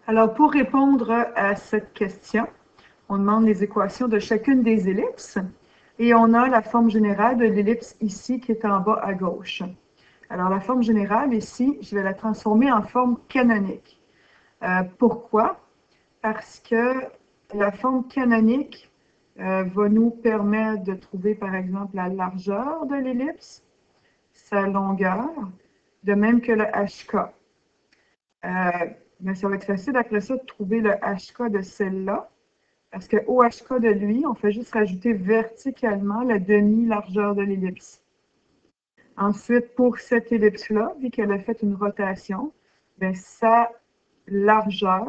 Alors, pour répondre à cette question, on demande les équations de chacune des ellipses et on a la forme générale de l'ellipse ici qui est en bas à gauche. Alors, la forme générale ici, je vais la transformer en forme canonique. Pourquoi? Parce que la forme canonique va nous permettre de trouver, par exemple, la largeur de l'ellipse, sa longueur, de même que le HK. Mais ça va être facile après ça de trouver le HK de celle-là, parce qu'au HK de lui, on fait juste rajouter verticalement la demi-largeur de l'ellipse. Ensuite, pour cette ellipse-là, vu qu'elle a fait une rotation, bien, sa largeur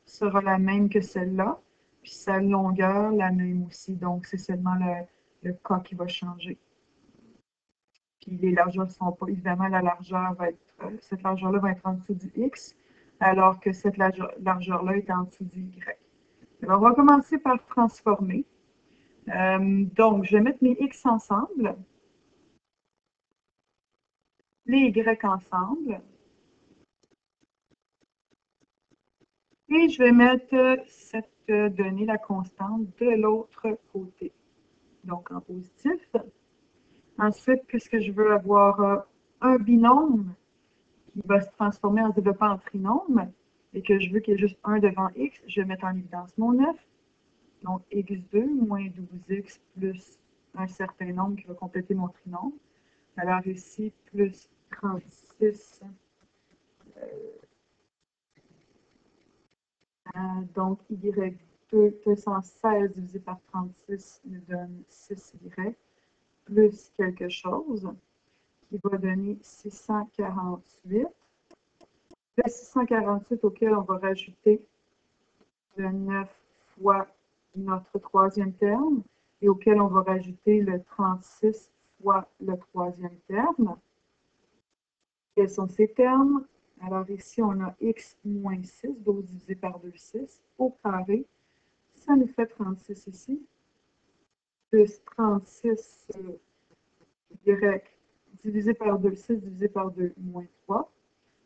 sera la même que celle-là, puis sa longueur la même aussi. Donc, c'est seulement le K qui va changer. Puis les largeurs ne sont pas, évidemment, la largeur va être, cette largeur-là va être en dessous du X, alors que cette largeur-là est en dessous du Y. Alors, on va commencer par transformer. Donc, je vais mettre mes X ensemble, les Y ensemble, et je vais mettre cette donnée, la constante, de l'autre côté. Donc, en positif. Ensuite, puisque je veux avoir un binôme qui va se transformer en se développant en trinôme, et que je veux qu'il y ait juste 1 devant x, je vais mettre en évidence mon 9. Donc, x2 moins 12x plus un certain nombre qui va compléter mon trinôme. Alors ici, plus 36. Donc, y2, 216 divisé par 36 nous donne 6y, plus quelque chose, qui va donner 648. Le 648 auquel on va rajouter le 9 fois notre troisième terme et auquel on va rajouter le 36 fois le troisième terme. Quels sont ces termes? Alors ici, on a x moins 6, 12 divisé par 2, 6, au carré. Ça nous fait 36 ici, plus 36 y divisé par 2, 6 divisé par 2, moins 3,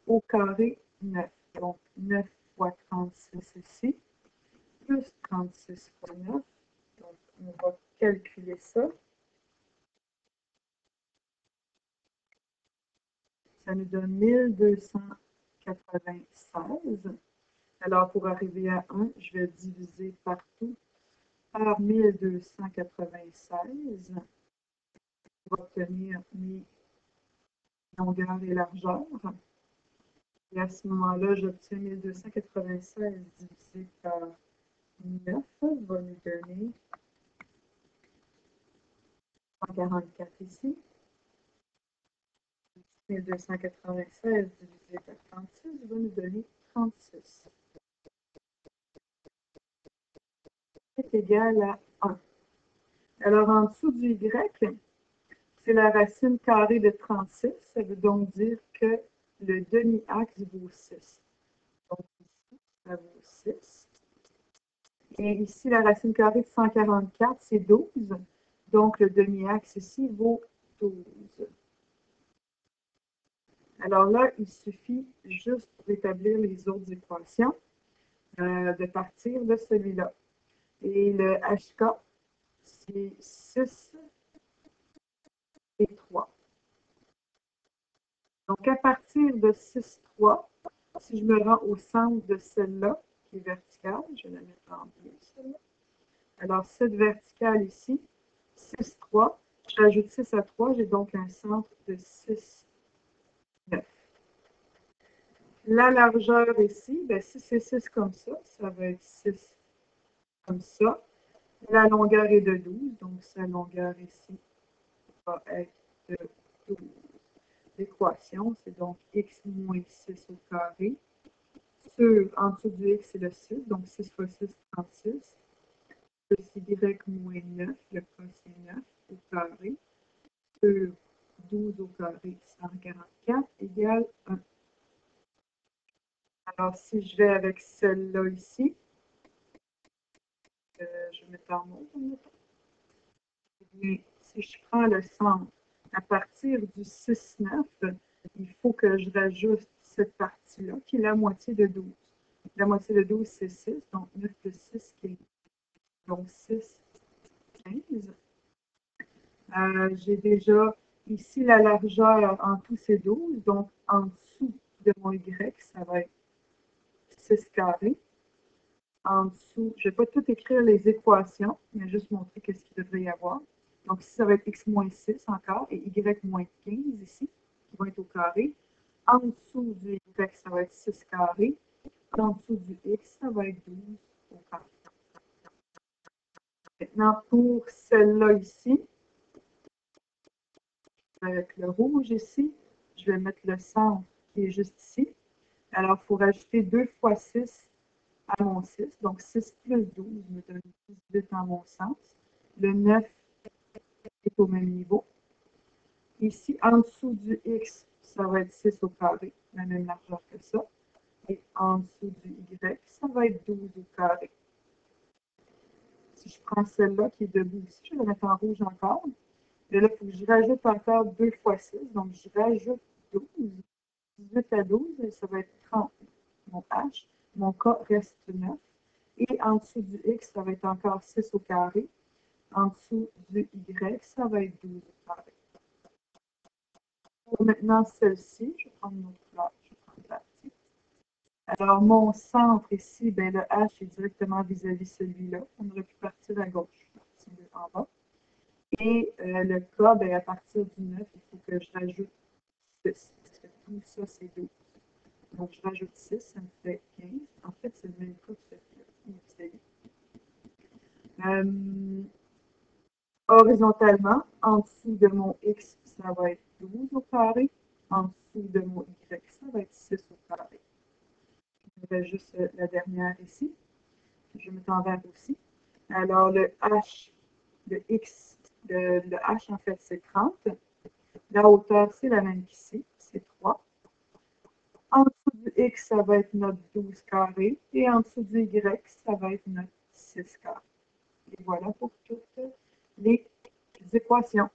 au carré 9. Donc 9 fois 36 ici, plus 36 fois 9. Donc, on va calculer ça. Ça nous donne 1296. Alors, pour arriver à 1, je vais diviser partout par 1296 pour obtenir mes longueurs et largeurs. Et à ce moment-là, j'obtiens 1296 divisé par 9 va nous donner 144 ici. 1296 divisé par 36 va nous donner 36. Est égal à 1. Alors, en dessous du Y, c'est la racine carrée de 36. Ça veut donc dire que le demi-axe vaut 6. Donc, ici, ça vaut 6. Et ici, la racine carrée de 144, c'est 12. Donc, le demi-axe ici vaut 12. Alors là, il suffit juste pour établir les autres équations de partir de celui-là. Et le HK, c'est 6 et 3. Donc, à partir de 6, 3, si je me rends au centre de celle-là, qui est verticale, je vais la mettre en bleu, celle-là. Alors, cette verticale ici, 6, 3, j'ajoute 6 à 3, j'ai donc un centre de 6, 9. La largeur ici, bien, si c'est 6 comme ça va être 6 comme ça. La longueur est de 12, donc sa longueur ici va être de 12. L'équation, c'est donc x moins 6 au carré. En dessous du x, c'est le 6, donc 6 fois 6, 36. Plus y moins 9, le cas c'est 9 au carré. Sur 12 au carré, 144 égale 1. Alors, si je vais avec celle-là ici, je vais mettre en mode, si je prends le centre, à partir du 6,9, il faut que je rajoute cette partie-là, qui est la moitié de 12. La moitié de 12, c'est 6. Donc, 9 plus 6, qui est donc 6, 15. J'ai déjà ici la largeur en tout, c'est 12. Donc, en dessous de mon Y, ça va être 6 carré. En dessous, je ne vais pas tout écrire les équations, mais juste montrer qu'est-ce qu'il devrait y avoir. Donc, ici, ça va être x moins 6 encore et y moins 15 ici, qui vont être au carré. En dessous du y, ça va être 6 carré. En dessous du x, ça va être 12 au carré. Maintenant, pour celle-là ici, avec le rouge ici, je vais mettre le centre qui est juste ici. Alors, il faut rajouter 2 fois 6 à mon 6. Donc, 6 plus 12 me donne 18 dans mon sens. Le 9 est au même niveau. Ici, en dessous du x, ça va être 6 au carré, la même largeur que ça. Et en dessous du y, ça va être 12 au carré. Si je prends celle-là qui est debout ici, je vais la mettre en rouge encore. Et là, il faut que je rajoute encore 2 fois 6. Donc, je rajoute 12. 18 à 12, et ça va être 30. Mon h, mon k reste 9. Et en dessous du x, ça va être encore 6 au carré. En dessous du y, ça va être 12 au carré. Pour maintenant, celle-ci, je vais prendre une autre couleur. Je vais prendre la petite. Alors, mon centre ici, ben, le H est directement vis-à-vis celui-là. On aurait pu partir à gauche, partir en bas. Et le K, ben, à partir du 9, il faut que je rajoute 6. Parce que tout ça, c'est 12. Donc, je rajoute 6, ça me fait 15. En fait, c'est le même cas que celui-là. Horizontalement, en dessous de mon X, ça va être 12 au carré. En dessous de mon Y, ça va être 6 au carré. Je vais juste la dernière ici. Je vais mettre en vert aussi. Alors, le H, le X, le H, en fait, c'est 30. La hauteur, c'est la même qu'ici, c'est 3. En dessous du X, ça va être notre 12 carré. Et en dessous du Y, ça va être notre 6 carré. Et voilà pour toutes les équations.